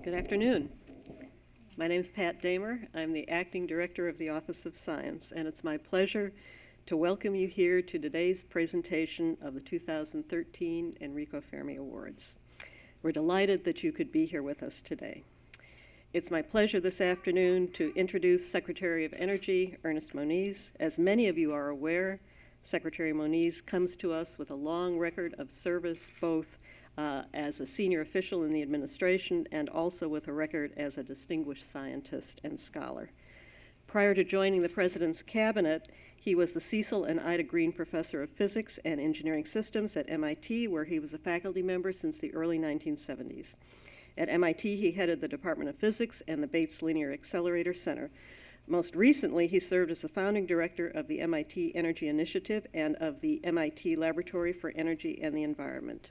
Good afternoon. My name is Pat Damer. I'm the Acting Director of the Office of Science, and it's my pleasure to welcome you here to today's presentation of the 2013 Enrico Fermi Awards. We're delighted that you could be here with us today. It's my pleasure this afternoon to introduce Secretary of Energy, Ernest Moniz. As many of you are aware, Secretary Moniz comes to us with a long record of service, both as a senior official in the administration and also with a record as a distinguished scientist and scholar. Prior to joining the President's Cabinet, he was the Cecil and Ida Green Professor of Physics and Engineering Systems at MIT, where he was a faculty member since the early 1970s. At MIT, he headed the Department of Physics and the Bates Linear Accelerator Center. Most recently, he served as the founding director of the MIT Energy Initiative and of the MIT Laboratory for Energy and the Environment.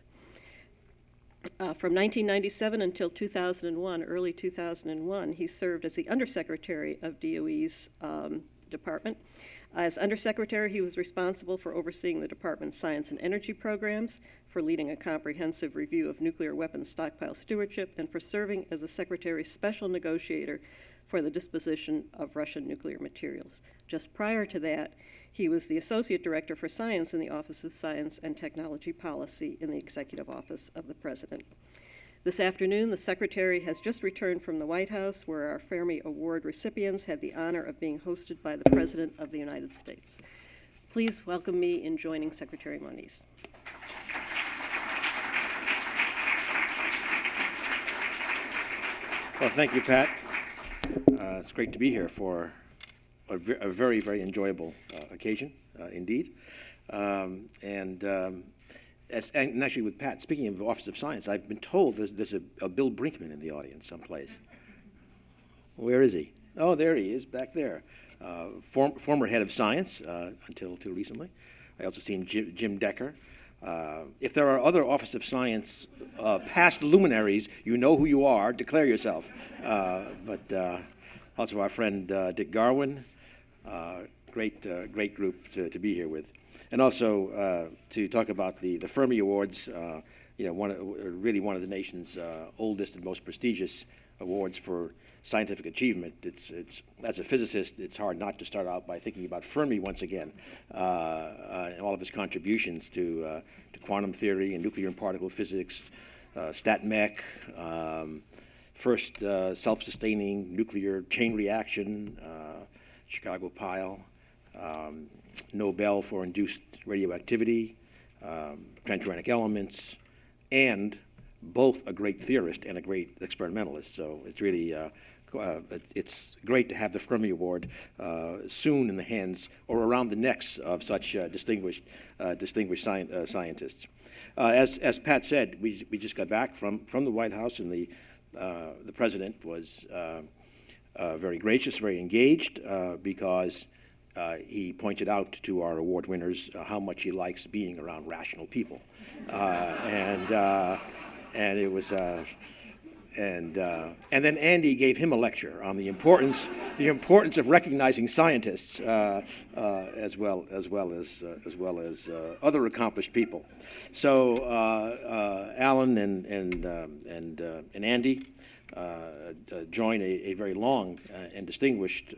From 1997 until 2001, early 2001, he served as the Undersecretary of DOE's department. As Undersecretary, he was responsible for overseeing the department's science and energy programs, for leading a comprehensive review of nuclear weapons stockpile stewardship, and for serving as the Secretary's special negotiator for the disposition of Russian nuclear materials. Just prior to that, he was the Associate Director for Science in the Office of Science and Technology Policy in the Executive Office of the President. This afternoon, the Secretary has just returned from the White House, where our Fermi Award recipients had the honor of being hosted by the President of the United States. Please welcome me in joining Secretary Moniz. Well, thank you, Pat. It's great to be here for a very, very enjoyable occasion, indeed. And actually with Pat, speaking of the Office of Science, I've been told there's a Bill Brinkman in the audience someplace. Where is he? Oh, there he is, back there. Former head of science until recently. I also seen Jim Decker. If there are other Office of Science past luminaries, you know who you are, declare yourself. But also our friend Dick Garwin, great group to be here with. And also to talk about the Fermi Awards, really one of the nation's oldest and most prestigious awards for scientific achievement. It's as a physicist, it's hard not to start out by thinking about Fermi once again, and all of his contributions to quantum theory and nuclear and particle physics, stat mech, first self-sustaining nuclear chain reaction, Chicago pile, Nobel for induced radioactivity, transuranic elements, and both a great theorist and a great experimentalist. So it's really it's great to have the Fermi Award soon in the hands or around the necks of such distinguished scientists. As Pat said, we just got back from the White House, and the President was very gracious, very engaged, because he pointed out to our award winners how much he likes being around rational people, and it was, and then Andy gave him a lecture on the importance of recognizing scientists as well as other accomplished people. So Alan and Andy join a very long and distinguished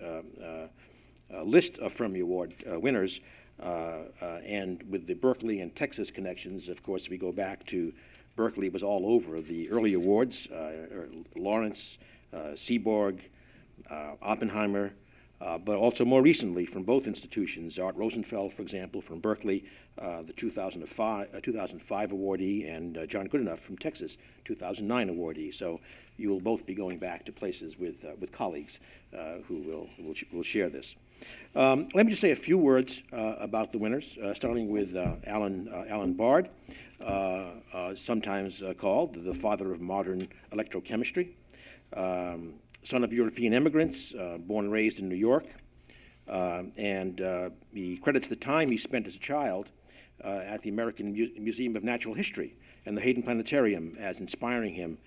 list of Fermi Award winners, and with the Berkeley and Texas connections, of course, we go back to Berkeley was all over the early awards, Lawrence, Seaborg, Oppenheimer, but also more recently from both institutions, Art Rosenfeld, for example, from Berkeley, the 2005 awardee, and John Goodenough from Texas, 2009 awardee. So you will both be going back to places with colleagues who will share this. Let me just say a few words about the winners, starting with Alan Bard, sometimes called the father of modern electrochemistry, son of European immigrants, born and raised in New York, and he credits the time he spent as a child at the American Museum of Natural History and the Hayden Planetarium as inspiring him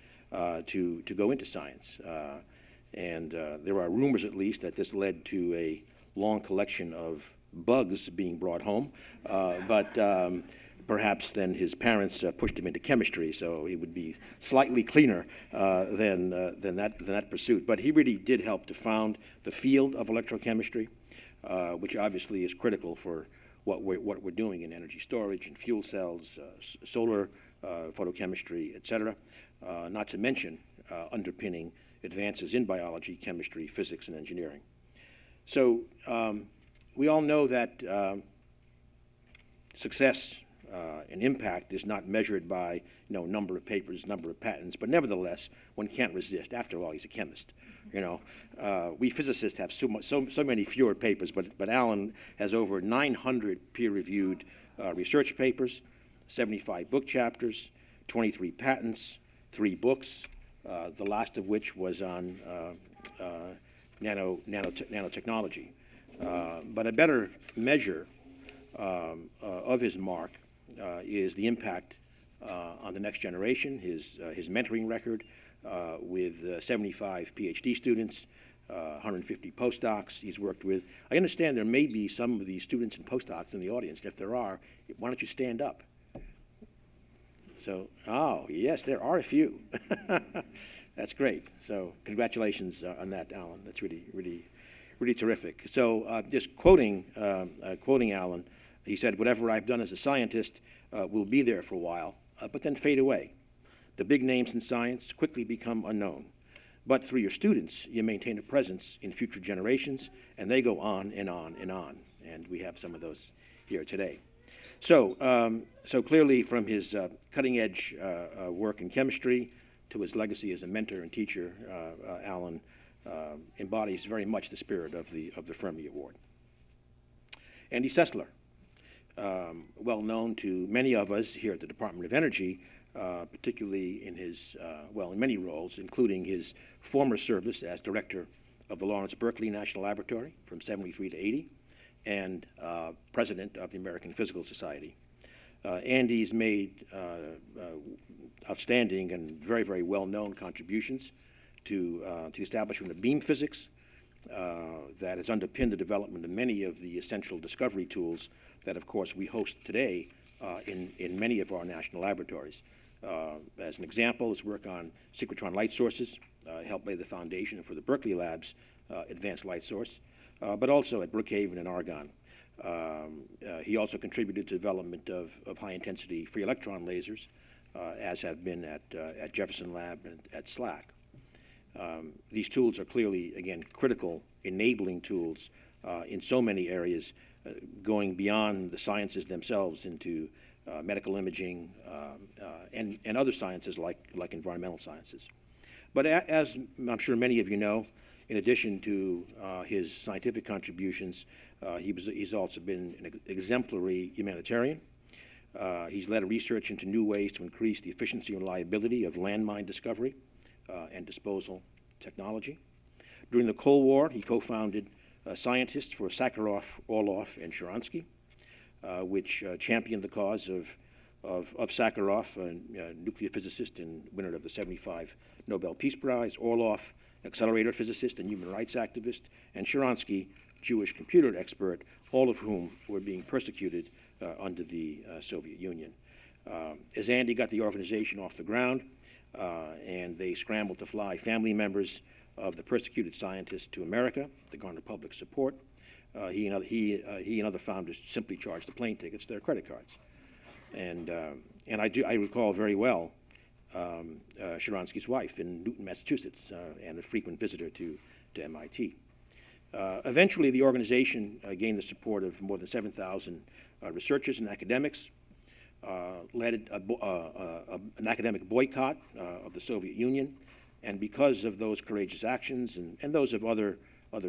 to go into science. And there are rumors, at least, that this led to a long collection of bugs being brought home. But Perhaps then his parents pushed him into chemistry, so he would be slightly cleaner than that pursuit. But he really did help to found the field of electrochemistry, which obviously is critical for what we're doing in energy storage and fuel cells, solar photochemistry, et cetera, not to mention underpinning advances in biology, chemistry, physics, and engineering. So we all know that success and impact is not measured by number of papers, number of patents, but nevertheless, one can't resist. After all, he's a chemist. We physicists have so many fewer papers, but Alan has over 900 peer-reviewed research papers, 75 book chapters, 23 patents, 3 books, the last of which was on nanotechnology. But a better measure of his mark is the impact on the next generation, his mentoring record with 75 PhD students, 150 postdocs he's worked with. I understand there may be some of these students and postdocs in the audience, and if there are, why don't you stand up? So, oh, yes, there are a few. That's great. So congratulations on that, Alan. That's really, really, really terrific. So just quoting Alan, he said, "Whatever I've done as a scientist will be there for a while, but then fade away. The big names in science quickly become unknown. But through your students, you maintain a presence in future generations, and they go on and on and on." And we have some of those here today. So, so clearly from his cutting-edge work in chemistry to his legacy as a mentor and teacher, Alan embodies very much the spirit of the Fermi Award. Andy Sessler, well known to many of us here at the Department of Energy, particularly in his, in many roles, including his former service as director of the Lawrence Berkeley National Laboratory from 73 to 80, and president of the American Physical Society. Andy's made outstanding and very, very well-known contributions to the establishment of beam physics that has underpinned the development of many of the essential discovery tools that, of course, we host today in many of our national laboratories. As an example, his work on synchrotron light sources helped lay the foundation for the Berkeley Lab's advanced light source, but also at Brookhaven and Argonne. He also contributed to development of high-intensity free electron lasers, as have been at Jefferson Lab and at SLAC. These tools are clearly, again, critical enabling tools in so many areas, going beyond the sciences themselves into medical imaging and other sciences like environmental sciences. But as I'm sure many of you know, in addition to his scientific contributions, he's also been an exemplary humanitarian. He's led research into new ways to increase the efficiency and reliability of landmine discovery and disposal technology. During the Cold War, he co-founded scientists for Sakharov, Orlov, and Sharansky, which championed the cause of Sakharov, a nuclear physicist and winner of the 75 Nobel Peace Prize, Orlov, accelerator physicist and human rights activist, and Sharansky, Jewish computer expert, all of whom were being persecuted under the Soviet Union. As Andy got the organization off the ground, and they scrambled to fly family members of the persecuted scientists to America to garner public support, he and other founders simply charged the plane tickets to their credit cards. And I recall very well Sharansky's wife in Newton, Massachusetts, and a frequent visitor to MIT. Eventually, the organization gained the support of more than 7,000 researchers and academics, led an academic boycott of the Soviet Union, and because of those courageous actions and those of other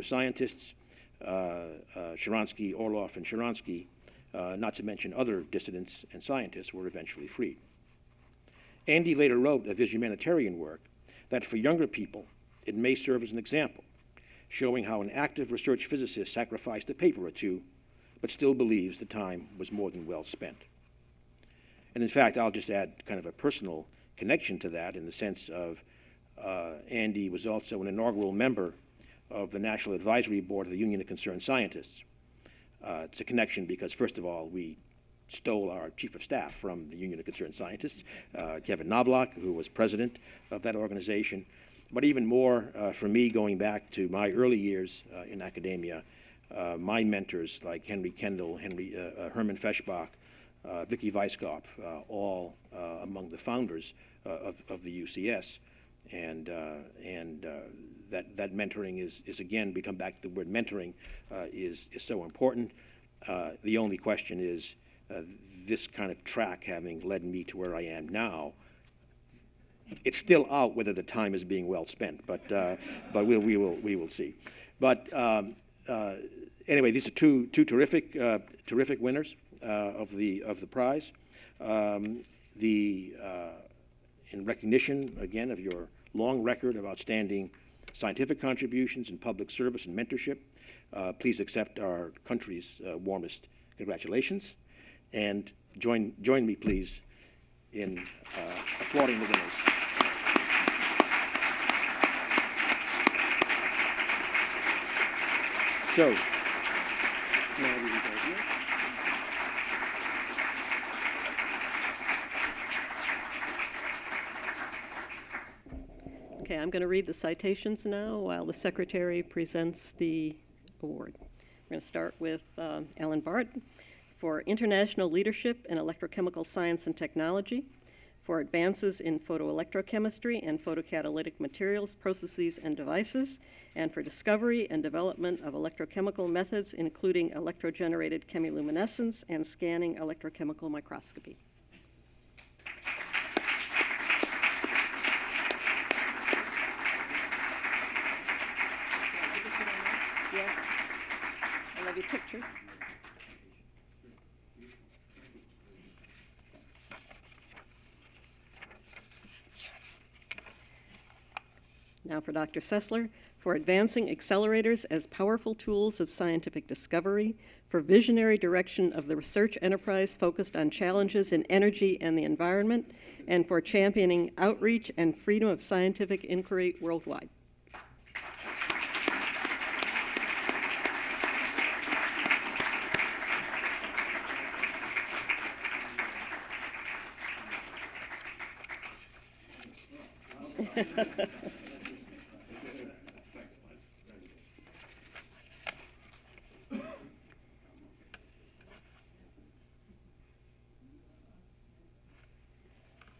scientists, Sharansky, Orlov, and Sharansky, not to mention other dissidents and scientists, were eventually freed. Andy later wrote of his humanitarian work that for younger people, it may serve as an example, showing how an active research physicist sacrificed a paper or two, but still believes the time was more than well spent. And in fact, I'll just add kind of a personal connection to that in the sense of Andy was also an inaugural member of the National Advisory Board of the Union of Concerned Scientists. It's a connection because, first of all, we stole our chief of staff from the Union of Concerned Scientists, Kevin Knobloch, who was president of that organization. But even more, for me, going back to my early years in academia, my mentors like Henry Kendall, Herman Feshbach, Vicky Weisskopf, all among the founders of the UCS. And that mentoring is again, we come back to the word mentoring, is so important. The only question is, this kind of track having led me to where I am now, it's still out whether the time is being well spent, but we will see. But anyway, these are two terrific winners of the prize. In recognition again of your long record of outstanding scientific contributions in public service and mentorship, please accept our country's warmest congratulations, and join me, please, in applauding the winners. So, now we can go here. Okay, I'm going to read the citations now while the secretary presents the award. We're going to start with Alan Bart for international leadership in electrochemical science and technology, for advances in photoelectrochemistry and photocatalytic materials, processes, and devices, and for discovery and development of electrochemical methods, including electrogenerated chemiluminescence and scanning electrochemical microscopy. Yeah. I love your pictures. Now for Dr. Sessler, for advancing accelerators as powerful tools of scientific discovery, for visionary direction of the research enterprise focused on challenges in energy and the environment, and for championing outreach and freedom of scientific inquiry worldwide.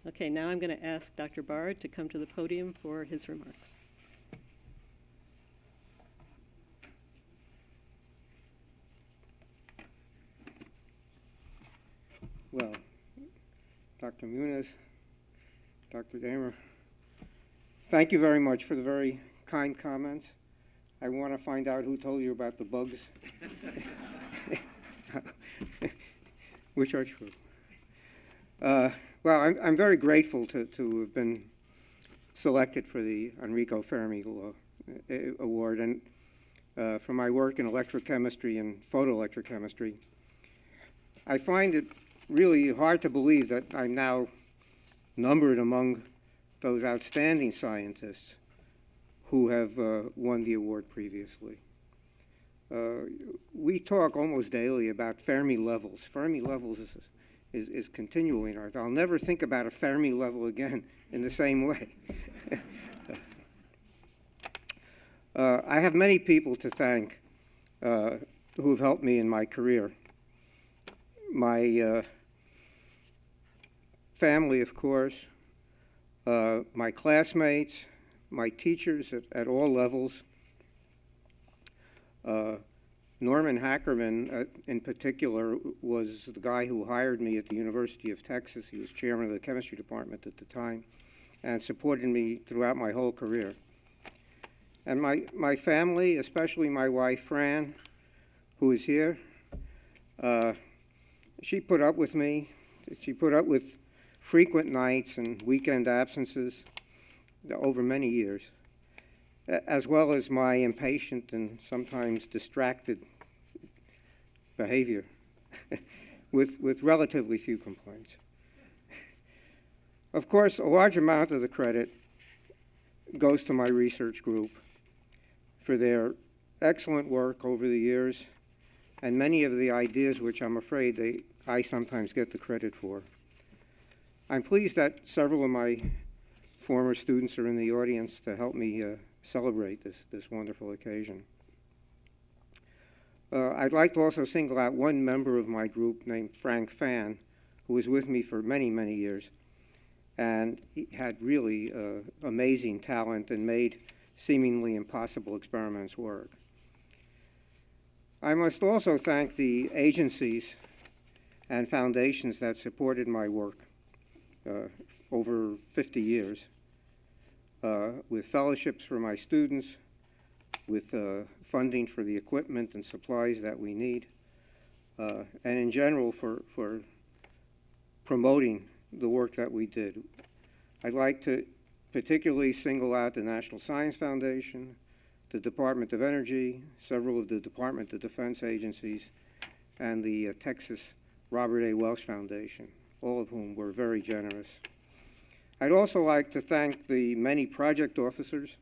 Okay, now I'm going to ask Dr. Bard to come to the podium for his remarks. Well, Dr. Moniz, Dr. Damer, thank you very much for the very kind comments. I want to find out who told you about the bugs, which are true. Well, I'm very grateful to have been selected for the Enrico Fermi Award, and for my work in electrochemistry and photoelectrochemistry. I find it really hard to believe that I'm now numbered among those outstanding scientists who have won the award previously. We talk almost daily about Fermi levels. Fermi levels is continually in art. I'll never think about a Fermi level again in the same way. I have many people to thank who have helped me in my career. My family, of course, my classmates, my teachers at all levels. Norman Hackerman, in particular, was the guy who hired me at the University of Texas. He was chairman of the chemistry department at the time and supported me throughout my whole career. And my family, especially my wife, Fran, who is here, she put up with me. She put up with frequent nights and weekend absences over many years, as well as my impatient and sometimes distracted behavior with relatively few complaints. Of course, a large amount of the credit goes to my research group for their excellent work over the years, and many of the ideas which I'm afraid they I sometimes get the credit for. I'm pleased that several of my former students are in the audience to help me celebrate this wonderful occasion. I'd like to also single out one member of my group named Frank Fan, who was with me for many, many years, and he had really amazing talent and made seemingly impossible experiments work. I must also thank the agencies and foundations that supported my work over 50 years, with fellowships for my students, with funding for the equipment and supplies that we need, and in general for promoting the work that we did. I'd like to particularly single out the National Science Foundation, the Department of Energy, several of the Department of Defense agencies, and the Texas Robert A. Welch Foundation, all of whom were very generous. I'd also like to thank the many project officers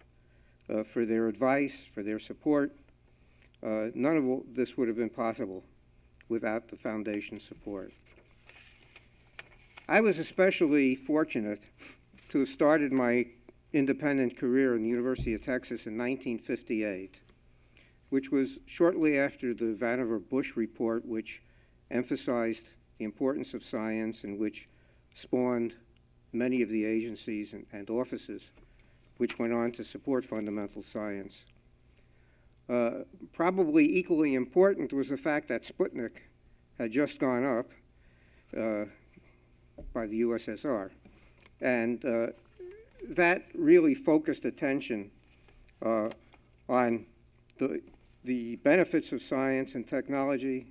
for their advice, for their support. None of this would have been possible without the Foundation's support. I was especially fortunate to have started my independent career in the University of Texas in 1958, which was shortly after the Vannevar Bush report, which emphasized the importance of science and which spawned many of the agencies and offices which went on to support fundamental science. Probably equally important was the fact that Sputnik had just gone up by the USSR. And that really focused attention on the benefits of science and technology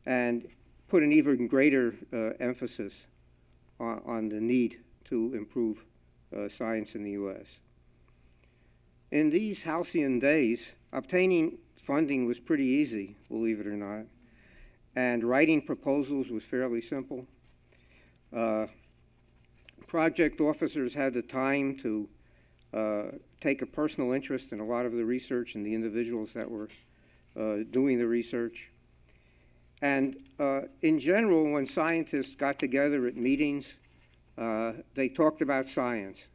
and put an even greater emphasis on the need to improve science in the U.S. In these halcyon days, obtaining funding was pretty easy, believe it or not, and writing proposals was fairly simple. Project officers had the time to take a personal interest in a lot of the research and the individuals that were doing the research. And in general, when scientists got together at meetings, they talked about science.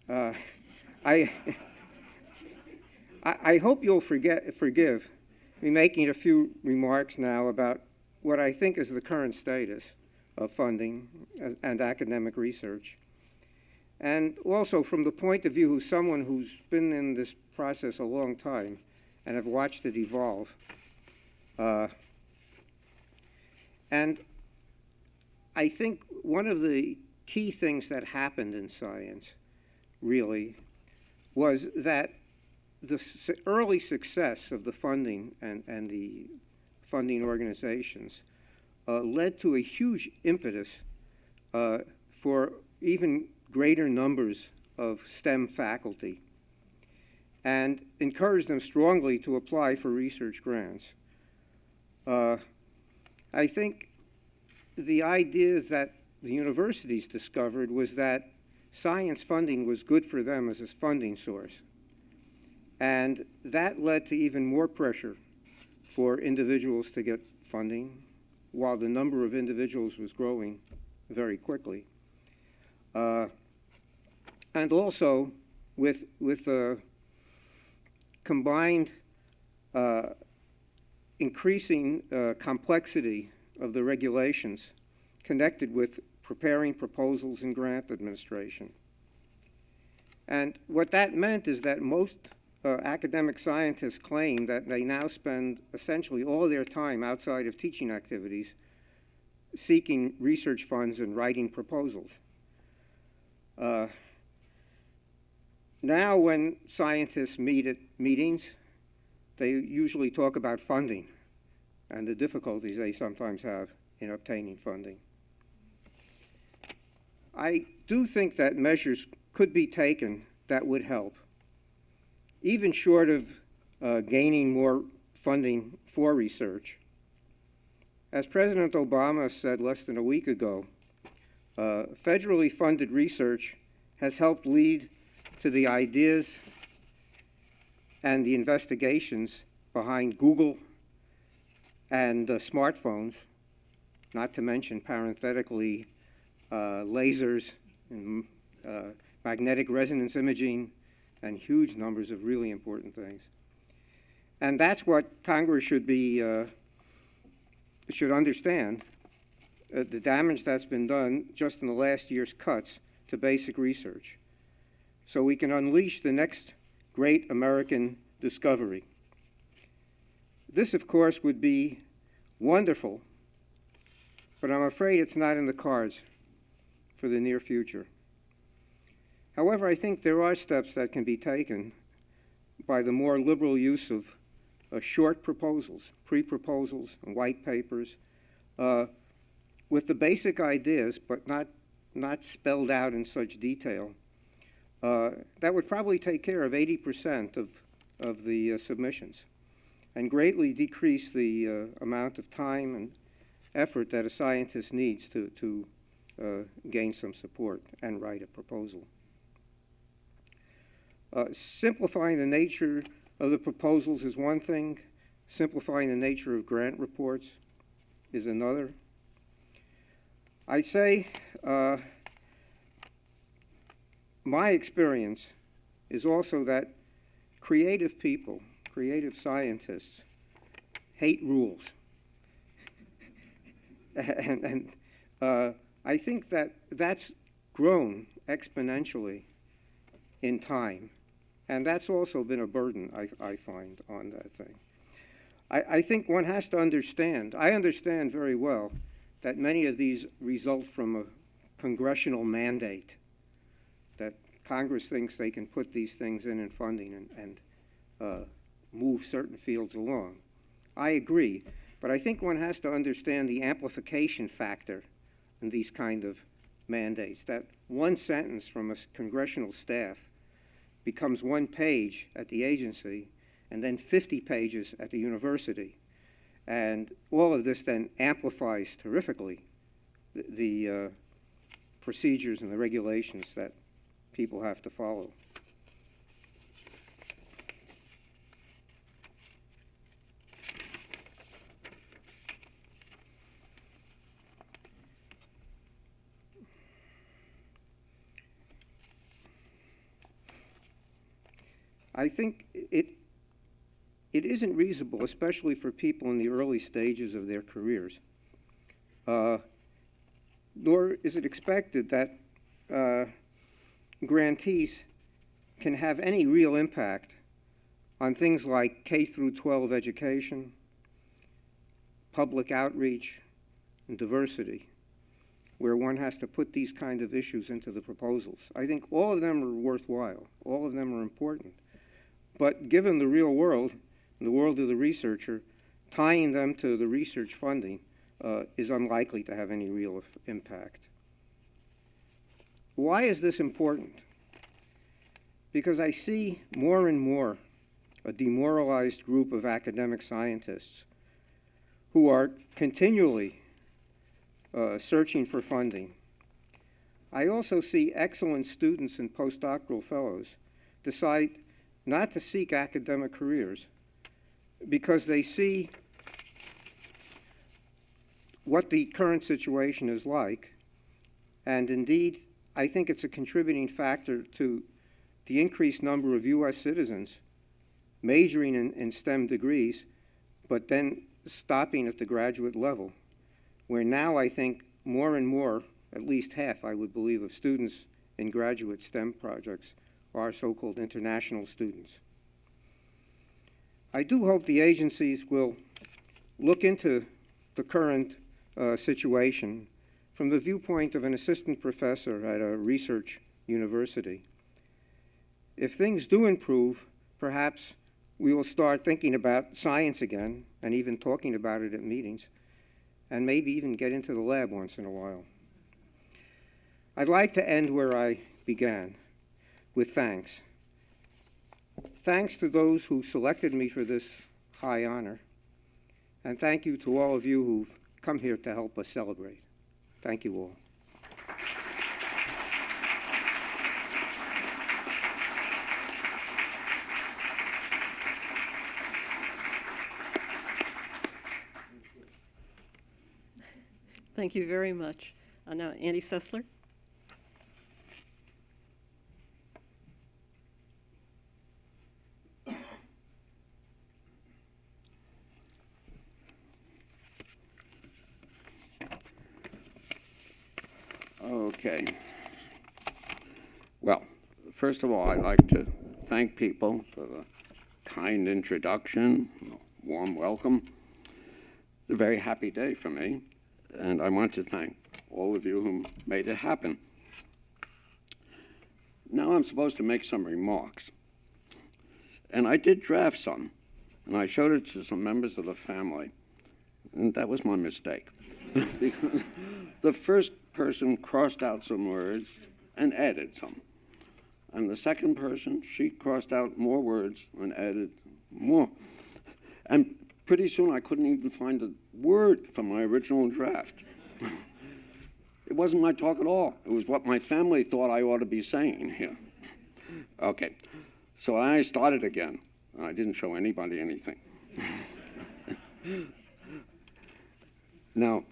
I hope you'll forgive me making a few remarks now about what I think is the current status of funding and academic research. And also from the point of view of someone who's been in this process a long time and have watched it evolve. And I think one of the key things that happened in science, really, was that the early success of the funding and the funding organizations led to a huge impetus for even greater numbers of STEM faculty and encouraged them strongly to apply for research grants. I think the idea that the universities discovered was that science funding was good for them as a funding source. And that led to even more pressure for individuals to get funding, while the number of individuals was growing very quickly. And also with combined increasing complexity of the regulations connected with preparing proposals and grant administration. And what that meant is that most academic scientists claim that they now spend essentially all their time outside of teaching activities seeking research funds and writing proposals. Now when scientists meet at meetings, they usually talk about funding and the difficulties they sometimes have in obtaining funding. I do think that measures could be taken that would help, even short of gaining more funding for research. As President Obama said less than a week ago, federally funded research has helped lead to the ideas and the investigations behind Google and smartphones, not to mention parenthetically lasers and magnetic resonance imaging and huge numbers of really important things. And that's what Congress should understand, the damage that's been done just in the last year's cuts to basic research, so we can unleash the next great American discovery. This, of course, would be wonderful, but I'm afraid it's not in the cards for the near future. However, I think there are steps that can be taken by the more liberal use of short proposals, pre-proposals, and white papers, with the basic ideas, but not spelled out in such detail. That would probably take care of 80% of the submissions and greatly decrease the amount of time and effort that a scientist needs to gain some support and write a proposal. Simplifying the nature of the proposals is one thing. Simplifying the nature of grant reports is another. I'd say my experience is also that creative people, creative scientists, hate rules. and I think that that's grown exponentially in time. And that's also been a burden, I find, on that thing. I think one has to understand, I understand very well that many of these result from a congressional mandate, that Congress thinks they can put these things in funding and move certain fields along. I agree, but I think one has to understand the amplification factor in these kind of mandates, that one sentence from a congressional staff becomes 1 page at the agency and then 50 pages at the university. And all of this then amplifies terrifically the procedures and the regulations that people have to follow. I think it isn't reasonable, especially for people in the early stages of their careers, nor is it expected that grantees can have any real impact on things like K through 12 education, public outreach, and diversity, where one has to put these kind of issues into the proposals. I think all of them are worthwhile. All of them are important. But given the real world, the world of the researcher, tying them to the research funding is unlikely to have any real impact. Why is this important? Because I see more and more a demoralized group of academic scientists who are continually searching for funding. I also see excellent students and postdoctoral fellows decide not to seek academic careers because they see what the current situation is like, and indeed, I think it's a contributing factor to the increased number of U.S. citizens majoring in STEM degrees, but then stopping at the graduate level, where now I think more and more, at least half, I would believe, of students in graduate STEM projects are so-called international students. I do hope the agencies will look into the current situation from the viewpoint of an assistant professor at a research university. If things do improve, perhaps we will start thinking about science again and even talking about it at meetings, and maybe even get into the lab once in a while. I'd like to end where I began, with thanks. Thanks to those who selected me for this high honor, and thank you to all of you who've come here to help us celebrate. Thank you all. Thank you very much. Now, Andy Sessler. Okay. Well, first of all, I'd like to thank people for the kind introduction, warm welcome. It's a very happy day for me, and I want to thank all of you who made it happen. Now I'm supposed to make some remarks, and I did draft some, and I showed it to some members of the family, and that was my mistake. Because the first person crossed out some words and added some. And the second person, she crossed out more words and added more. And pretty soon I couldn't even find a word from my original draft. It wasn't my talk at all. It was what my family thought I ought to be saying here. Okay, so I started again. I didn't show anybody anything. Now,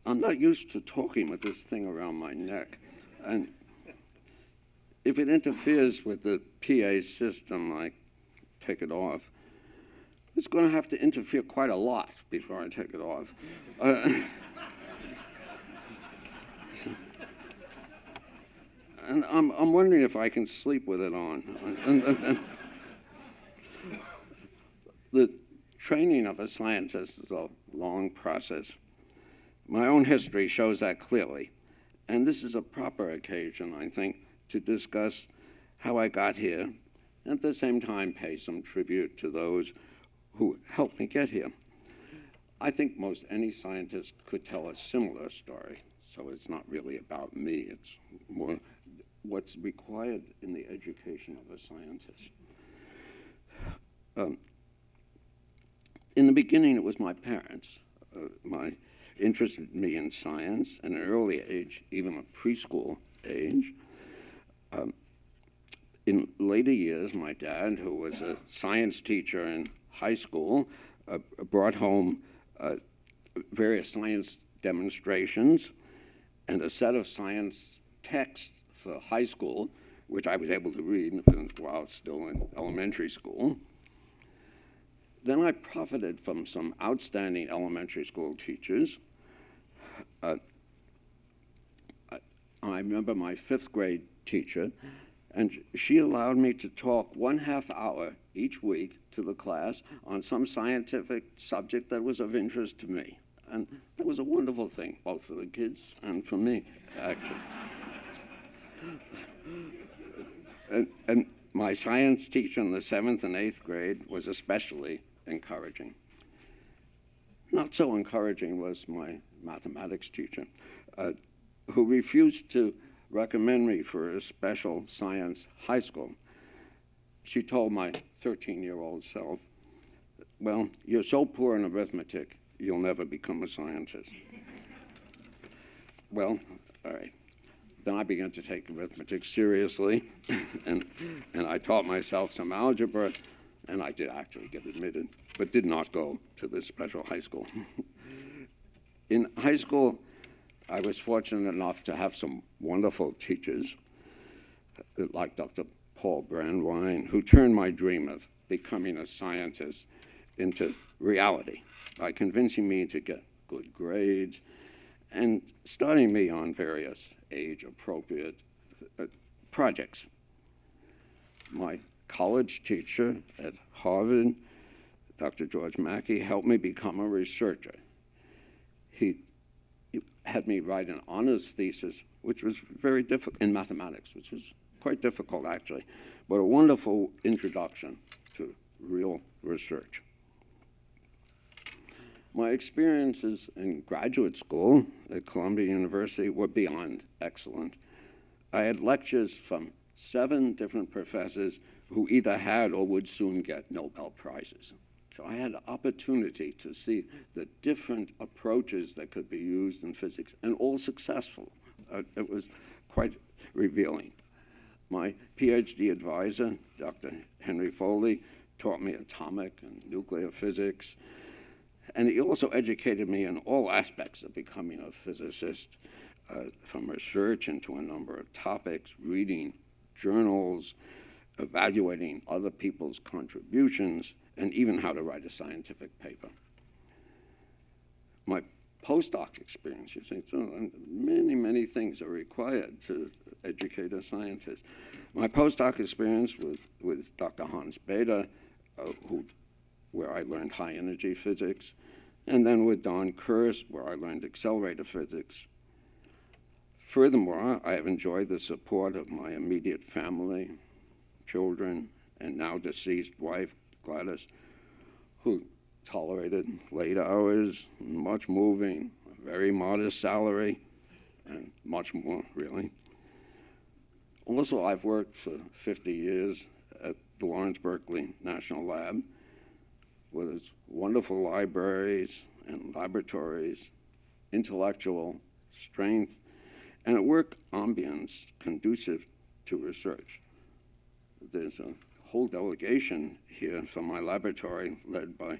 I'm not used to talking with this thing around my neck. And if it interferes with the PA system, I take it off. It's going to have to interfere quite a lot before I take it off. And I'm wondering if I can sleep with it on. The training of a scientist is a long process. My own history shows that clearly. And this is a proper occasion, I think, to discuss how I got here, and at the same time pay some tribute to those who helped me get here. I think most any scientist could tell a similar story, so it's not really about me, it's more what's required in the education of a scientist. In the beginning, it was my parents. My interested me in science at an early age, even a preschool age. In later years, my dad, who was a science teacher in high school, brought home various science demonstrations and a set of science texts for high school, which I was able to read while still in elementary school. Then I profited from some outstanding elementary school teachers. I remember my 5th grade teacher, and she allowed me to talk 1/2 hour each week to the class on some scientific subject that was of interest to me. And that was a wonderful thing, both for the kids and for me, actually. And my science teacher in the 7th and 8th grade was especially encouraging. Not so encouraging was my mathematics teacher, who refused to recommend me for a special science high school. She told my 13-year-old self, well, you're so poor in arithmetic, you'll never become a scientist. Well, all right. Then I began to take arithmetic seriously, and I taught myself some algebra, and I did actually get admitted, but did not go to this special high school. In high school, I was fortunate enough to have some wonderful teachers, like Dr. Paul Brandwine, who turned my dream of becoming a scientist into reality by convincing me to get good grades and starting me on various age-appropriate projects. My college teacher at Harvard, Dr. George Mackey, helped me become a researcher. He had me write an honors thesis, which was very difficult, in mathematics, which was quite difficult, actually, but a wonderful introduction to real research. My experiences in graduate school at Columbia University were beyond excellent. I had lectures from 7 different professors who either had or would soon get Nobel Prizes. So I had the opportunity to see the different approaches that could be used in physics, and all successful. It was quite revealing. My PhD advisor, Dr. Henry Foley, taught me atomic and nuclear physics, And he also educated me in all aspects of becoming a physicist, from research into a number of topics, reading journals, evaluating other people's contributions, and even how to write a scientific paper. My postdoc experience, you see, so many, many things are required to educate a scientist. My postdoc experience with Dr. Hans Bethe, where I learned high energy physics, and then with Don Kurz, where I learned accelerator physics. Furthermore, I have enjoyed the support of my immediate family, children, and now deceased wife, Gladys, who tolerated late hours, much moving, a very modest salary, and much more, really. Also, I've worked for 50 years at the Lawrence Berkeley National Lab, with its wonderful libraries and laboratories, intellectual strength, and a work ambience conducive to research. There's a whole delegation here from my laboratory led by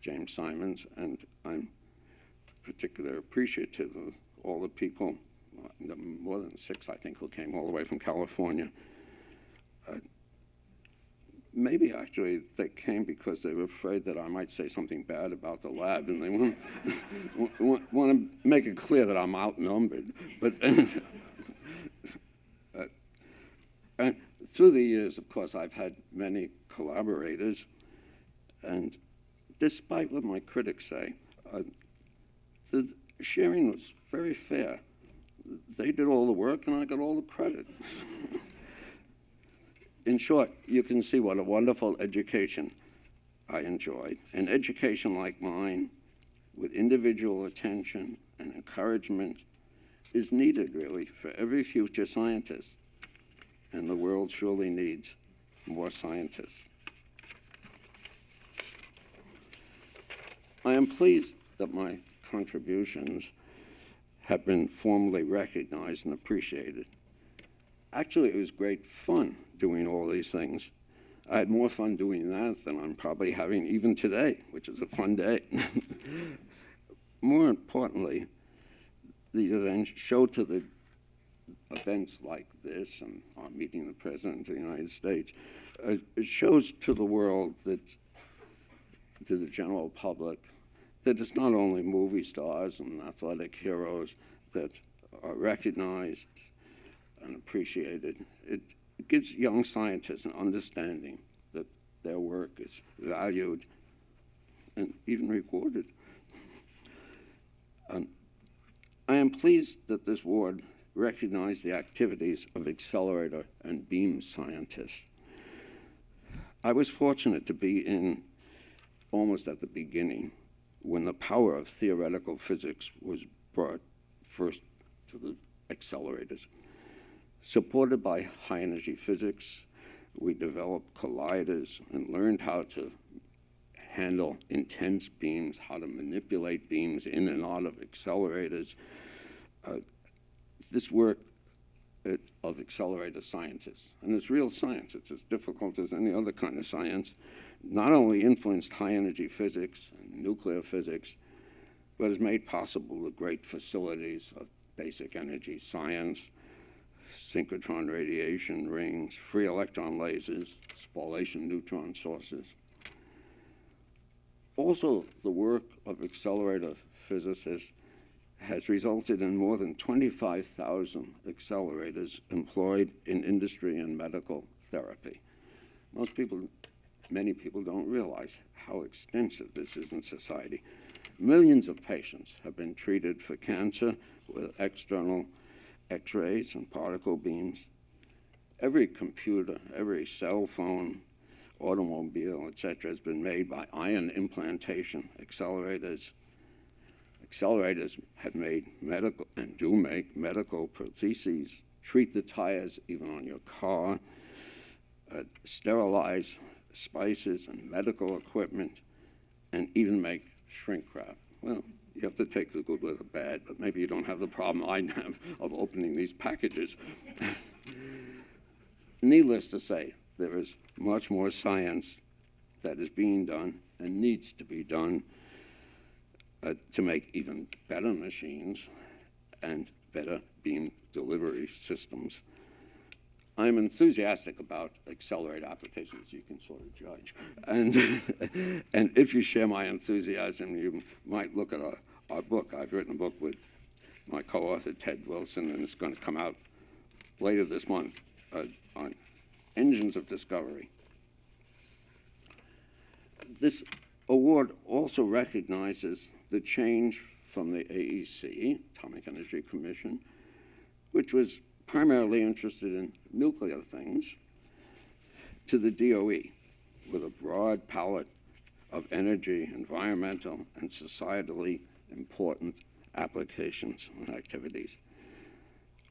James Simons, and I'm particularly appreciative of all the people, more than 6, I think, who came all the way from California. Maybe actually they came because they were afraid that I might say something bad about the lab, and they want to make it clear that I'm outnumbered. But and through the years, of course, I've had many collaborators, and despite what my critics say, the sharing was very fair. They did all the work, and I got all the credit. In short, you can see what a wonderful education I enjoyed. An education like mine, with individual attention and encouragement, is needed, really, for every future scientist. And the world surely needs more scientists. I am pleased that my contributions have been formally recognized and appreciated. Actually, it was great fun doing all these things. I had more fun doing that than I'm probably having even today, which is a fun day. More importantly, these events show to the events like this and our meeting the President of the United States, it shows to the world, that to the general public, that it's not only movie stars and athletic heroes that are recognized and appreciated. It gives young scientists an understanding that their work is valued and even rewarded. I am pleased that this award recognized the activities of accelerator and beam scientists. I was fortunate to be in almost at the beginning, when the power of theoretical physics was brought first to the accelerators. Supported by high-energy physics, we developed colliders and learned how to handle intense beams, how to manipulate beams in and out of accelerators. This work of accelerator scientists, and it's real science, it's as difficult as any other kind of science, not only influenced high-energy physics and nuclear physics, but has made possible the great facilities of basic energy science, synchrotron radiation rings, free electron lasers, spallation neutron sources. Also, the work of accelerator physicists has resulted in more than 25,000 accelerators employed in industry and medical therapy. Many people don't realize how extensive this is in society. Millions of patients have been treated for cancer with external X-rays and particle beams. Every computer, every cell phone, automobile, etc., has been made by ion implantation accelerators. Accelerators have made medical, and do make medical prostheses, treat the tires even on your car, sterilize spices and medical equipment, and even make shrink wrap. Well, you have to take the good with the bad, but maybe you don't have the problem I have of opening these packages. Needless to say, there is much more science that is being done and needs to be done to make even better machines and better beam delivery systems. I'm enthusiastic about accelerated applications, you can sort of judge. And, and if you share my enthusiasm, you might look at our book. I've written a book with my co-author, Ted Wilson, and it's going to come out later this month on engines of discovery. This award also recognizes the change from the AEC, Atomic Energy Commission, which was primarily interested in nuclear things, to the DOE, with a broad palette of energy, environmental, and societally important applications and activities.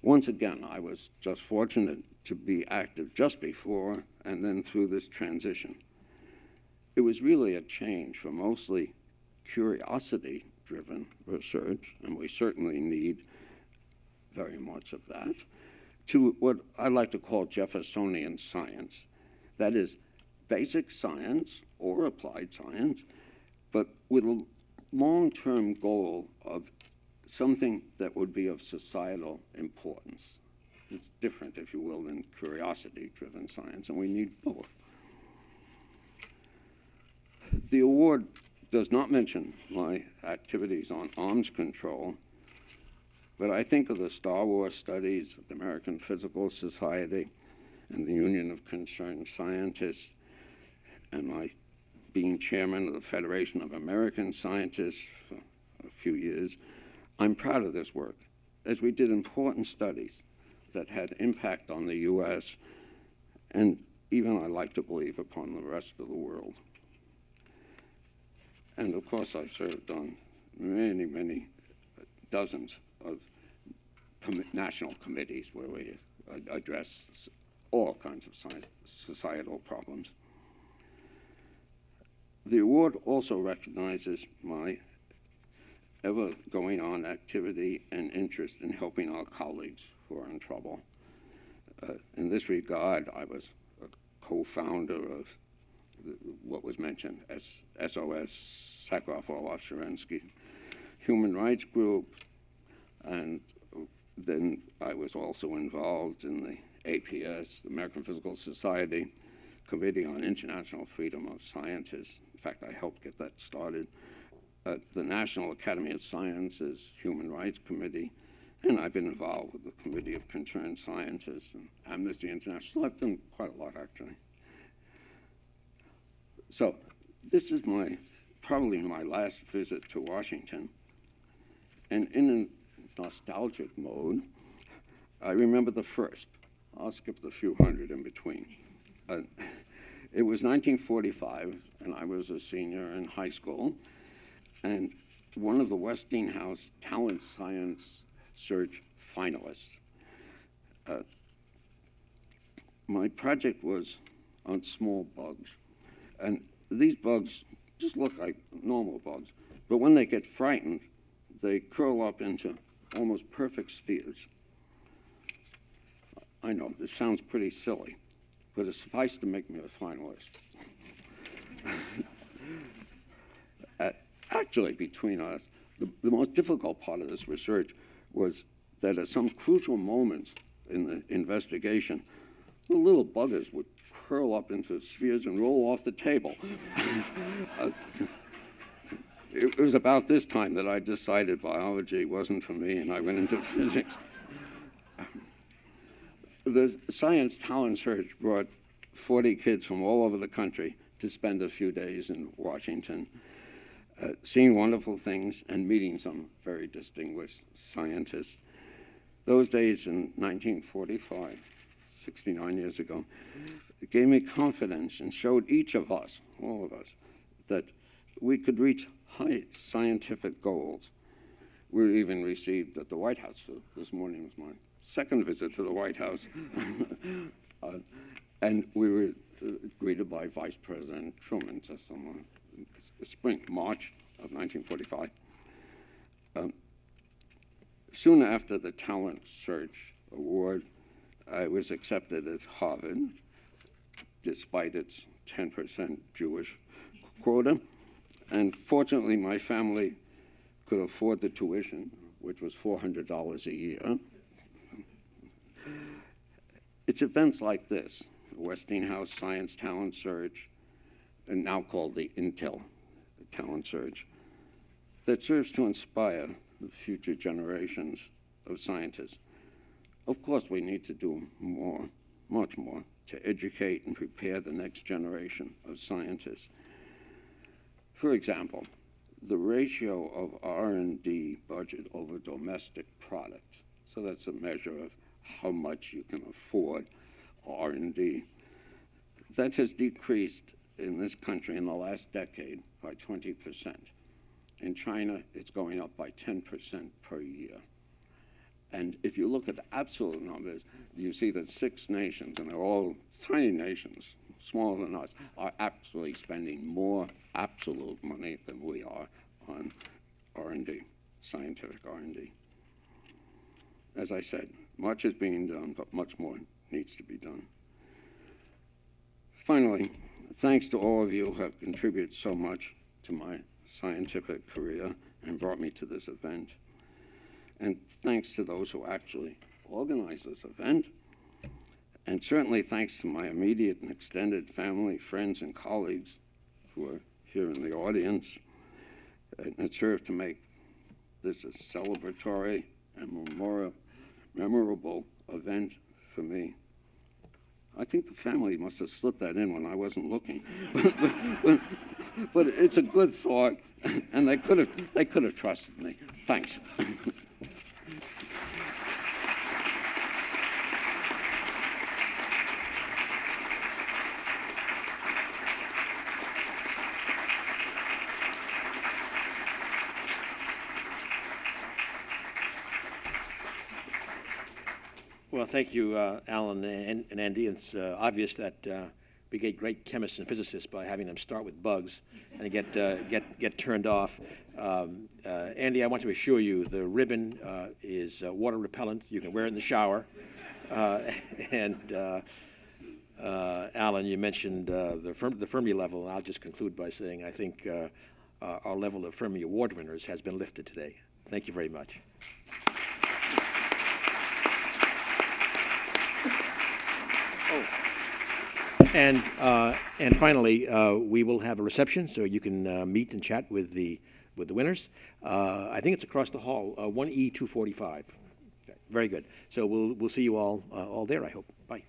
Once again, I was just fortunate to be active just before and then through this transition. It was really a change from mostly curiosity-driven research, and we certainly need very much of that, to what I like to call Jeffersonian science. That is basic science or applied science, but with a long-term goal of something that would be of societal importance. It's different, if you will, than curiosity-driven science, and we need both. The award does not mention my activities on arms control, but I think of the Star Wars studies of the American Physical Society and the Union of Concerned Scientists, and my being chairman of the Federation of American Scientists for a few years. I'm proud of this work, as we did important studies that had impact on the US, and even I like to believe upon the rest of the world. And of course, I've served on many, many dozens of national committees where we address all kinds of societal problems. The award also recognizes my ever-going-on activity and interest in helping our colleagues who are in trouble. In this regard, I was a co-founder of what was mentioned as SOS, Sakharov-Orlov-Shcherinsky Human Rights Group, and then I was also involved in the APS, the American Physical Society Committee on International Freedom of Scientists. In fact, I helped get that started. The National Academy of Sciences Human Rights Committee, and I've been involved with the Committee of Concerned Scientists and Amnesty International. I've done quite a lot, actually. So this is probably my last visit to Washington. And in a nostalgic mode, I remember the first. I'll skip the few hundred in between. It was 1945, and I was a senior in high school. And one of the Westinghouse Talent Science Search finalists. My project was on small bugs. And these bugs just look like normal bugs, but when they get frightened, they curl up into almost perfect spheres. I know, this sounds pretty silly, but it sufficed to make me a finalist. Actually, between us, the most difficult part of this research was that at some crucial moments in the investigation, the little buggers would curl up into spheres and roll off the table. It was about this time that I decided biology wasn't for me, and I went into physics. The Science Talent Search brought 40 kids from all over the country to spend a few days in Washington, seeing wonderful things and meeting some very distinguished scientists. Those days in 1945, 69 years ago, it gave me confidence and showed each of us, all of us, that we could reach high scientific goals. We even received at the White House, so this morning was my second visit to the White House, and we were greeted by Vice President Truman just some March of 1945. Soon after the Talent Search Award, I was accepted at Harvard, despite its 10% Jewish quota. And fortunately, my family could afford the tuition, which was $400 a year. It's events like this, the Westinghouse Science Talent Search, and now called the Intel Talent Search, that serves to inspire the future generations of scientists. Of course, we need to do more, much more, to educate and prepare the next generation of scientists. For example, the ratio of R&D budget over domestic product, so that's a measure of how much you can afford R&D, that has decreased in this country in the last decade by 20%. In China, it's going up by 10% per year. And if you look at the absolute numbers, you see that 6 nations, and they're all tiny nations, smaller than us, are actually spending more absolute money than we are on R&D, scientific R&D. As I said, much is being done, but much more needs to be done. Finally, thanks to all of you who have contributed so much to my scientific career and brought me to this event. And thanks to those who actually organized this event. And certainly thanks to my immediate and extended family, friends, and colleagues who are here in the audience. It served to make this a celebratory and memorable event for me. I think the family must have slipped that in when I wasn't looking. But it's a good thought, and they could have trusted me. Thanks. Well, thank you, Alan and Andy. It's obvious that we get great chemists and physicists by having them start with bugs and get turned off. Andy, I want to assure you the ribbon is water repellent. You can wear it in the shower. And Alan, you mentioned the Fermi level. I'll just conclude by saying I think our level of Fermi Award winners has been lifted today. Thank you very much. And finally, we will have a reception, so you can meet and chat with the winners. I think it's across the hall, 1E245. Okay, very good. So we'll see you all there, I hope. Bye.